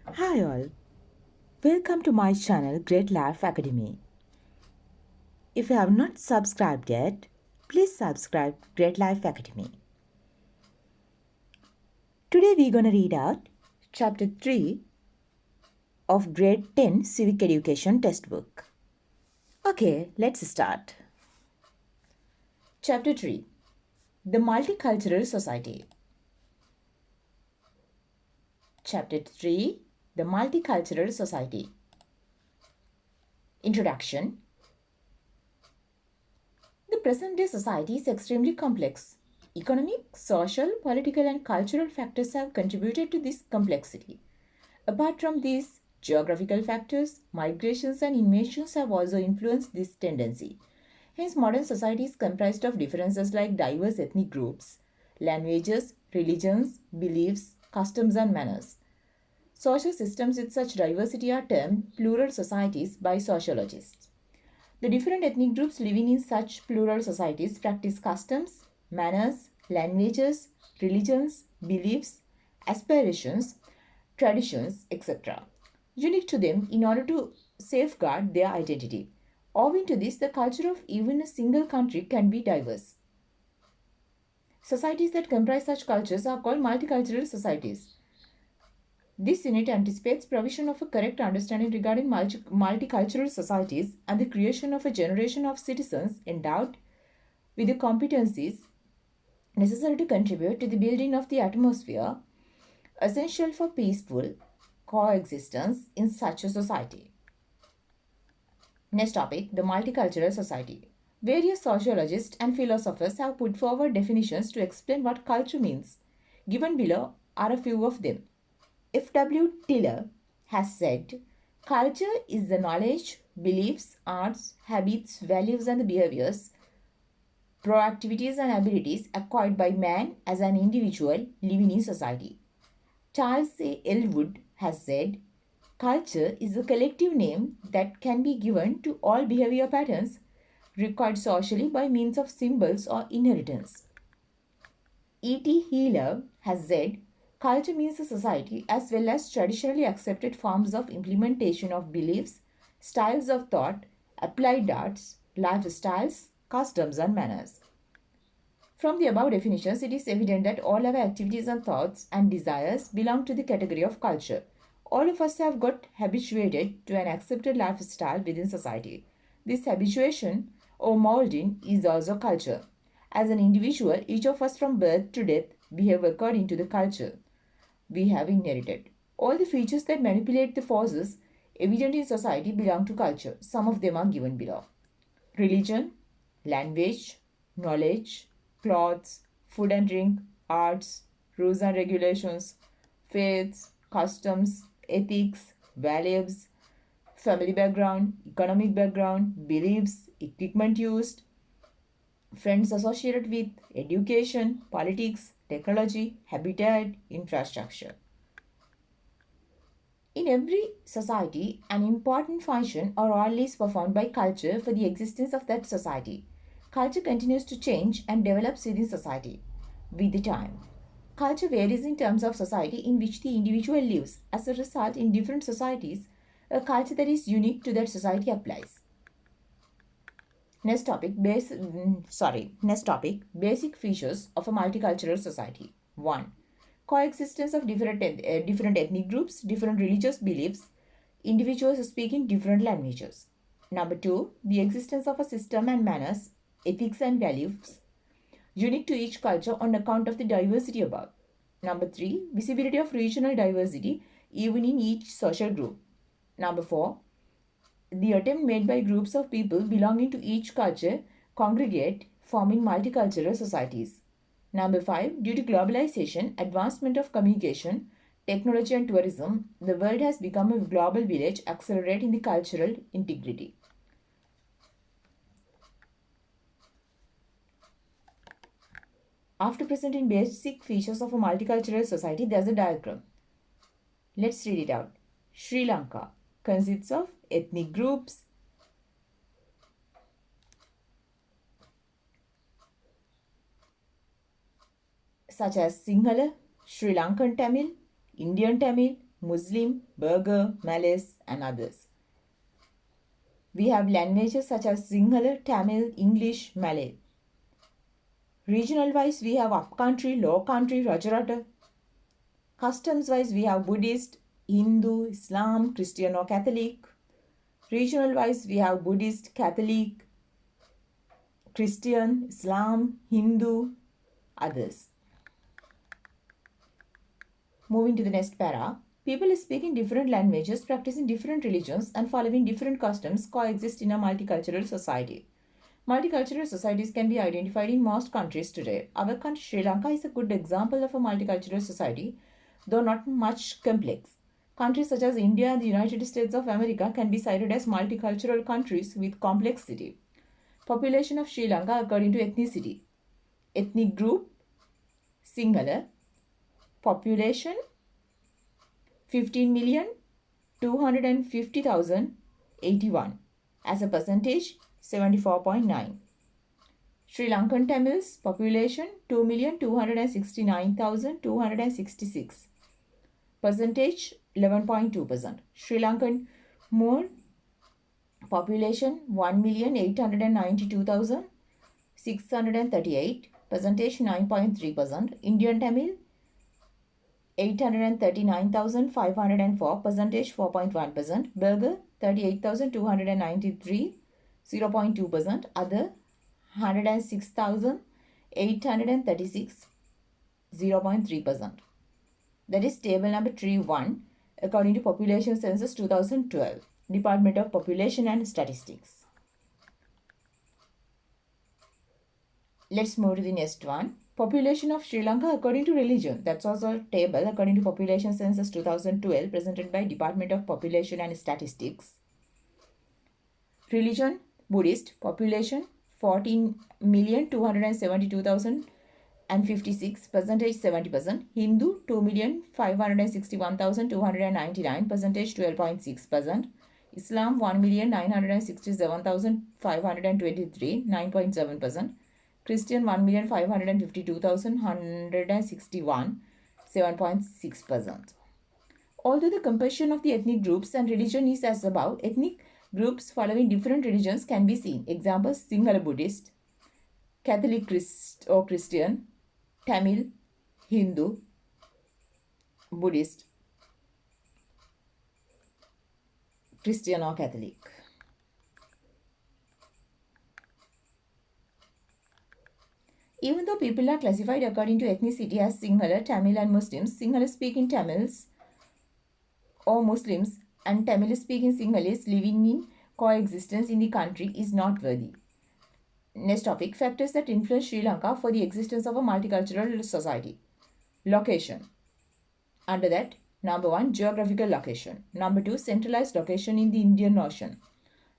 Hi all, welcome to my channel Great Life Academy. If you have not subscribed yet, please subscribe Great Life Academy. Today we're going to read out chapter 3 of grade 10 civic education textbook. Okay, let's start. Chapter 3, the multicultural society. Chapter 3, the multicultural society. Introduction. The present day society is extremely complex. Economic, social, political, and cultural factors have contributed to this complexity. Apart from these, geographical factors, migrations, and invasions have also influenced this tendency. Hence, modern society is comprised of differences like diverse ethnic groups, languages, religions, beliefs, customs, and manners. Social systems with such diversity are termed plural societies by sociologists. The different ethnic groups living in such plural societies practice customs, manners, languages, religions, beliefs, aspirations, traditions, etc., unique to them in order to safeguard their identity. Owing to this, the culture of even a single country can be diverse. Societies that comprise such cultures are called multicultural societies. This unit anticipates provision of a correct understanding regarding multicultural societies and the creation of a generation of citizens endowed with the competencies necessary to contribute to the building of the atmosphere essential for peaceful coexistence in such a society. Next topic, the multicultural society. Various sociologists and philosophers have put forward definitions to explain what culture means. Given below are a few of them. F.W. Tiller has said, culture is the knowledge, beliefs, arts, habits, values, and the behaviors, proactivities, and abilities acquired by man as an individual living in society. Charles A. Elwood has said, culture is a collective name that can be given to all behavior patterns required socially by means of symbols or inheritance. E.T. Heeler has said, culture means a society as well as traditionally accepted forms of implementation of beliefs, styles of thought, applied arts, lifestyles, customs, and manners. From the above definitions, it is evident that all our activities and thoughts and desires belong to the category of culture. All of us have got habituated to an accepted lifestyle within society. This habituation or molding is also culture. As an individual, each of us from birth to death behave according to the culture we have inherited. All the features that manipulate the forces evident in society belong to culture. Some of them are given below. Religion, language, knowledge, clothes, food and drink, arts, rules and regulations, faiths, customs, ethics, values, family background, economic background, beliefs, equipment used, friends associated with, education, politics, technology, habitat, infrastructure. In every society, an important function or role is performed by culture for the existence of that society. Culture continues to change and develops within society with the time. Culture varies in terms of society in which the individual lives. As a result, in different societies, a culture that is unique to that society applies. Next topic, basic features of a multicultural society. 1. Coexistence of different ethnic groups, different religious beliefs, individuals speaking different languages. Number 2, the existence of a system and manners, ethics and values unique to each culture on account of the diversity above. Number 3, visibility of regional diversity even in each social group. Number 4, the attempt made by groups of people belonging to each culture congregate, forming multicultural societies. Number 5, due to globalization, advancement of communication, technology, and tourism, the world has become a global village, accelerating the cultural integrity. After presenting basic features of a multicultural society, there's a diagram. Let's read it out. Sri Lanka consists of ethnic groups such as Sinhala, Sri Lankan Tamil, Indian Tamil, Muslim, Burgher, Malays, and others. We have languages such as Sinhala, Tamil, English, Malay. Regional wise, we have upcountry, low country, Rajarata. Customs wise, we have Buddhist, Hindu, Islam, Christian or Catholic. Regional wise, we have Buddhist, Catholic, Christian, Islam, Hindu, others. Moving to the next para. People speaking different languages, practicing different religions, and following different customs coexist in a multicultural society. Multicultural societies can be identified in most countries today. Our country, Sri Lanka, is a good example of a multicultural society, though not much complex. Countries such as India and the United States of America can be cited as multicultural countries with complexity. Population of Sri Lanka according to ethnicity. Ethnic group, Sinhala. Population, 15,250,081. As a percentage, 74.9. Sri Lankan Tamils, population, 2,269,266. Percentage, 11.2%. Sri Lankan Moor, population, 1,892,638. Percentage, 9.3%. Indian Tamil, 839,504, percentage 4.1%. Burgher, 38,293, 0.2%. Other, 106,836, 0.3%. That is table number 3.1 according to Population Census 2012, Department of Population and Statistics. Let's move to the next one. Population of Sri Lanka according to religion. That's also a table according to Population Census 2012 presented by Department of Population and Statistics. Religion, Buddhist. Population, 14,272,056. Percentage, 70%. Hindu, 2,561,299. Percentage, 12.6%. Islam, 1,967,523. 9.7%. Christian, 1,552,161, 7.6%. Although the composition of the ethnic groups and religion is as above, ethnic groups following different religions can be seen. Examples: Sinhala Buddhist, Catholic or Christian, Tamil, Hindu, Buddhist, Christian or Catholic. Even though people are classified according to ethnicity as Sinhala, Tamil and Muslims, Sinhala-speaking Tamils or Muslims and Tamil-speaking Sinhalese living in coexistence in the country is noteworthy. Next topic, factors that influence Sri Lanka for the existence of a multicultural society. Location. Under that, number 1, geographical location. Number 2, centralized location in the Indian Ocean.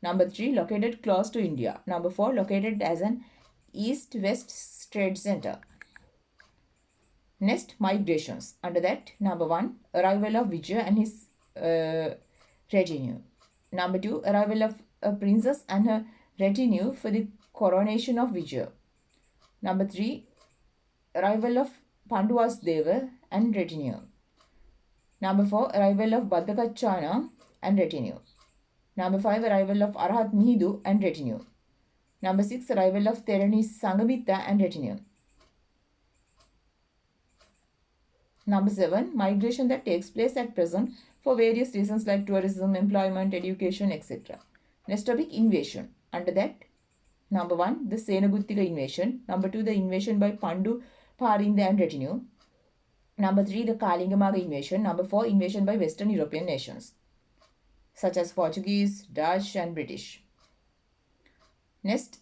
Number 3, located close to India. Number 4, located as an east-west trade center. Next, migrations. Under that, number 1, arrival of Vijaya and his retinue. Number 2, arrival of a princess and her retinue for the coronation of Vijaya. Number 3, arrival of Panduvasdeva and retinue. Number 4, arrival of Bhaddakachana and retinue. Number 5, arrival of Arahat Mihidu and retinue. Number 6, arrival of Therani Sangamitta and retinue. Number 7, migration that takes place at present for various reasons like tourism, employment, education, etc. Next topic, invasion. Under that, number 1, the Senaguttiga invasion. Number 2, the invasion by Pandu Parinda and retinue. Number 3, the Kalingamaga invasion. Number 4, invasion by Western European nations such as Portuguese, Dutch and British. Next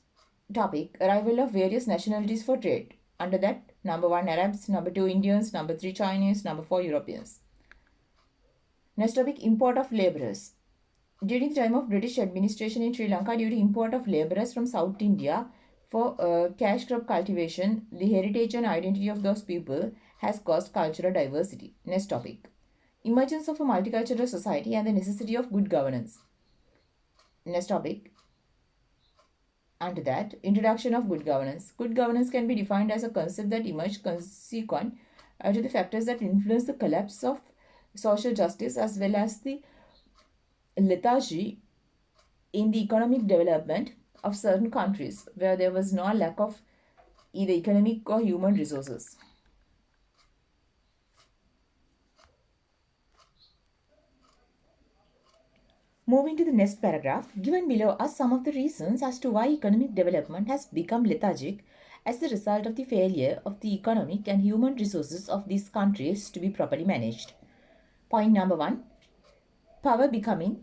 topic, arrival of various nationalities for trade. Under that, number 1, Arabs. Number 2, Indians. Number 3, Chinese. Number 4, Europeans. Next topic, import of labourers. During the time of British administration in Sri Lanka, due to import of labourers from South India for cash crop cultivation, the heritage and identity of those people has caused cultural diversity. Next topic, emergence of a multicultural society and the necessity of good governance. Next topic, under that, introduction of good governance. Good governance can be defined as a concept that emerged consequent to the factors that influence the collapse of social justice, as well as the lethargy in the economic development of certain countries where there was no lack of either economic or human resources. Moving to the next paragraph, given below are some of the reasons as to why economic development has become lethargic as a result of the failure of the economic and human resources of these countries to be properly managed. Point number 1, power becoming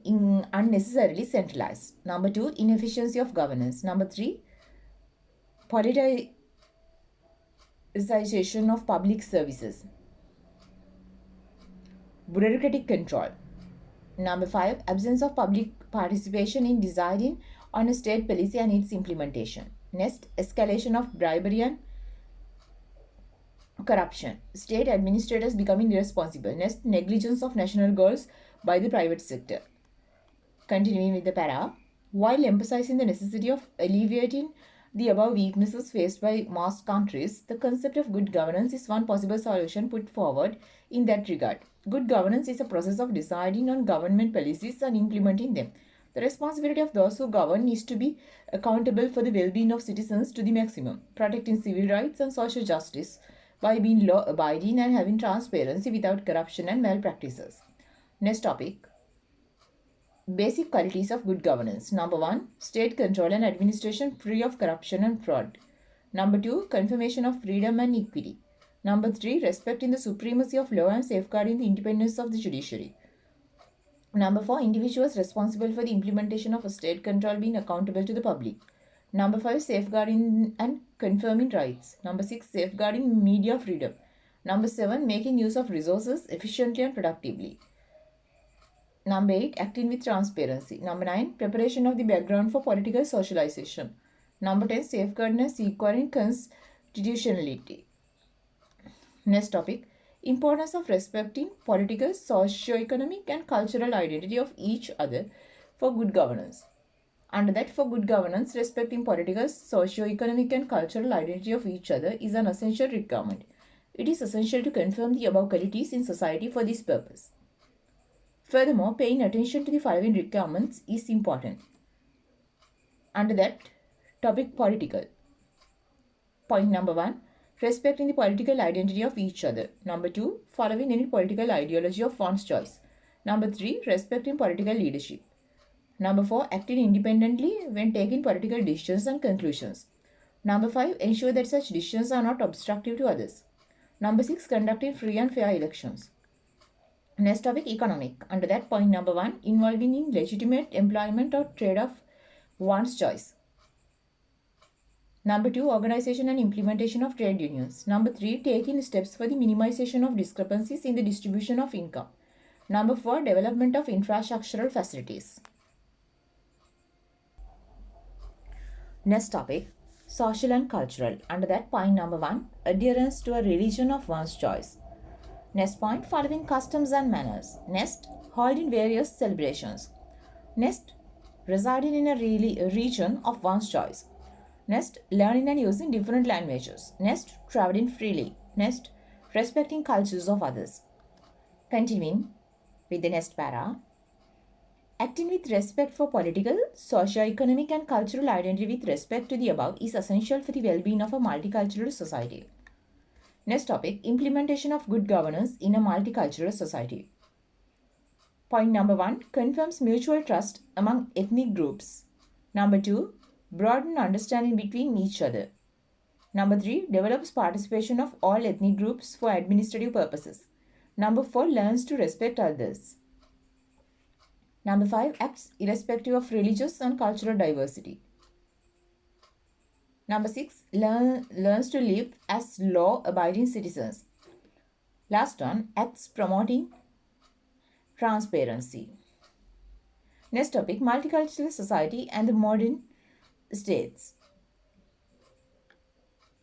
unnecessarily centralized. Number 2, inefficiency of governance. Number 3, politicization of public services. Bureaucratic control. Number 5, absence of public participation in deciding on a state policy and its implementation. Next, escalation of bribery and corruption. State administrators becoming irresponsible. Next, negligence of national goals by the private sector. Continuing with the para, while emphasizing the necessity of alleviating the above weaknesses faced by most countries, the concept of good governance is one possible solution put forward in that regard. Good governance is a process of deciding on government policies and implementing them. The responsibility of those who govern is to be accountable for the well-being of citizens to the maximum, protecting civil rights and social justice by being law-abiding and having transparency without corruption and malpractices. Next topic, basic qualities of good governance. Number 1, state control and administration free of corruption and fraud. Number 2, confirmation of freedom and equity. Number 3, respecting the supremacy of law and safeguarding the independence of the judiciary. Number 4, individuals responsible for the implementation of a state control being accountable to the public. Number 5, safeguarding and confirming rights. Number 6, safeguarding media freedom. Number 7, making use of resources efficiently and productively. Number 8, acting with transparency. Number 9, preparation of the background for political socialization. Number 10, safeguarding and securing constitutionality. Next topic, importance of respecting political, socio-economic and cultural identity of each other for good governance. Under that, for good governance, respecting political, socio-economic and cultural identity of each other is an essential requirement. It is essential to confirm the above qualities in society for this purpose. Furthermore, paying attention to the following requirements is important. Under that, topic political. Point number 1, respecting the political identity of each other. Number 2, following any political ideology of one's choice. Number 3, respecting political leadership. Number 4, acting independently when taking political decisions and conclusions. Number 5, ensure that such decisions are not obstructive to others. Number 6, conducting free and fair elections. Next topic, economic. Under that, point number 1, involving in legitimate employment or trade of one's choice. Number 2, organization and implementation of trade unions. Number 3, taking steps for the minimization of discrepancies in the distribution of income. Number 4, development of infrastructural facilities. Next topic, social and cultural. Under that, point number 1, adherence to a religion of one's choice. Next point, following customs and manners. Next, holding various celebrations. Next, residing in a region of one's choice. Next, learning and using different languages. Next, traveling freely. Next, respecting cultures of others. Continuing with the next para. Acting with respect for political, socio-economic and cultural identity with respect to the above is essential for the well-being of a multicultural society. Next topic, implementation of good governance in a multicultural society. Point number 1, confirms mutual trust among ethnic groups. Number 2, broaden understanding between each other. Number 3, develops participation of all ethnic groups for administrative purposes. Number 4, learns to respect others. Number 5, acts irrespective of religious and cultural diversity. Number 6, learns to live as law-abiding citizens. Last one, acts promoting transparency. Next topic, multicultural society and the modern states.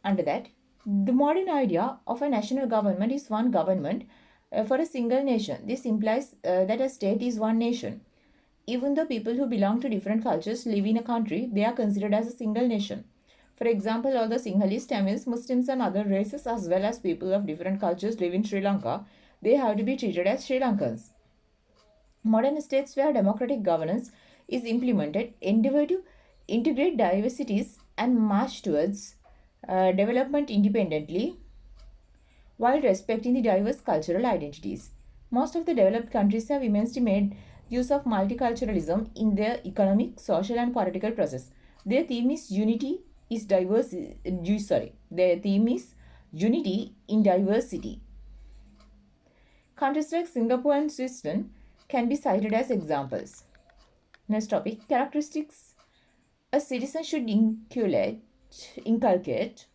Under that, the modern idea of a national government is one government for a single nation. This implies that a state is one nation. Even though people who belong to different cultures live in a country, they are considered as a single nation. For example, although Sinhalese, Tamils, Muslims and other races as well as people of different cultures live in Sri Lanka, they have to be treated as Sri Lankans. Modern states where democratic governance is implemented endeavor to integrate diversities and march towards development independently while respecting the diverse cultural identities. Most of the developed countries have immensely made use of multiculturalism in their economic, social, and political process. Their theme is Their theme is unity in diversity. Countries like Singapore and Switzerland can be cited as examples. Next topic: characteristics a citizen should inculcate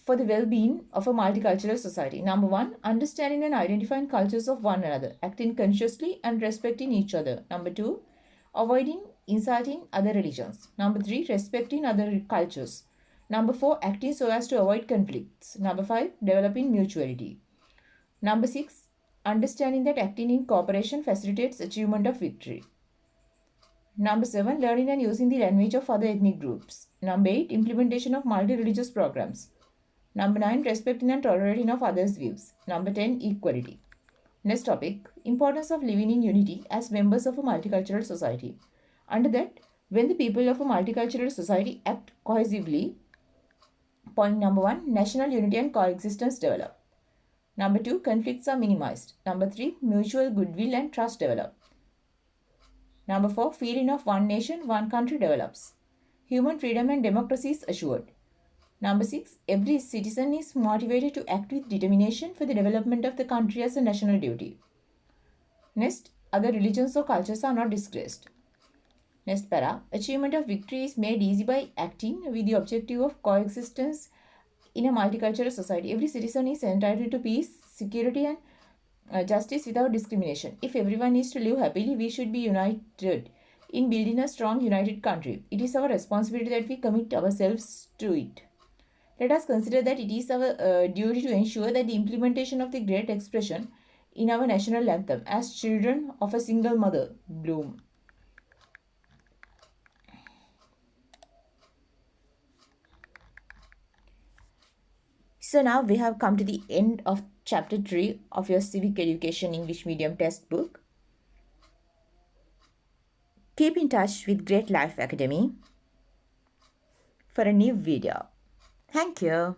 for the well-being of a multicultural society. Number one, understanding and identifying cultures of one another, acting consciously and respecting each other. Number two, avoiding insulting other religions. Number three, respecting other cultures. Number four, acting so as to avoid conflicts. Number five, developing mutuality. Number six, understanding that acting in cooperation facilitates achievement of victory. Number 7, learning and using the language of other ethnic groups. Number 8, implementation of multi-religious programs. Number 9, respecting and tolerating of others' views. Number 10, equality. Next topic, importance of living in unity as members of a multicultural society. Under that, when the people of a multicultural society act cohesively, point number 1, national unity and coexistence develop. Number 2, conflicts are minimized. Number 3, mutual goodwill and trust develop. Number 4, feeling of one nation, one country develops. Human freedom and democracy is assured. Number 6, every citizen is motivated to act with determination for the development of the country as a national duty. Next, other religions or cultures are not disgraced. Next para, achievement of victory is made easy by acting with the objective of coexistence in a multicultural society. Every citizen is entitled to peace, security and justice without discrimination. If everyone is to live happily, we should be united in building a strong, united country. It is our responsibility that we commit ourselves to it. Let us consider that it is our duty to ensure that the implementation of the great expression in our national anthem, as children of a single mother bloom. So now we have come to the end of chapter 3 of your Civic Education English Medium textbook. Keep in touch with Great Life Academy for a new video. Thank you.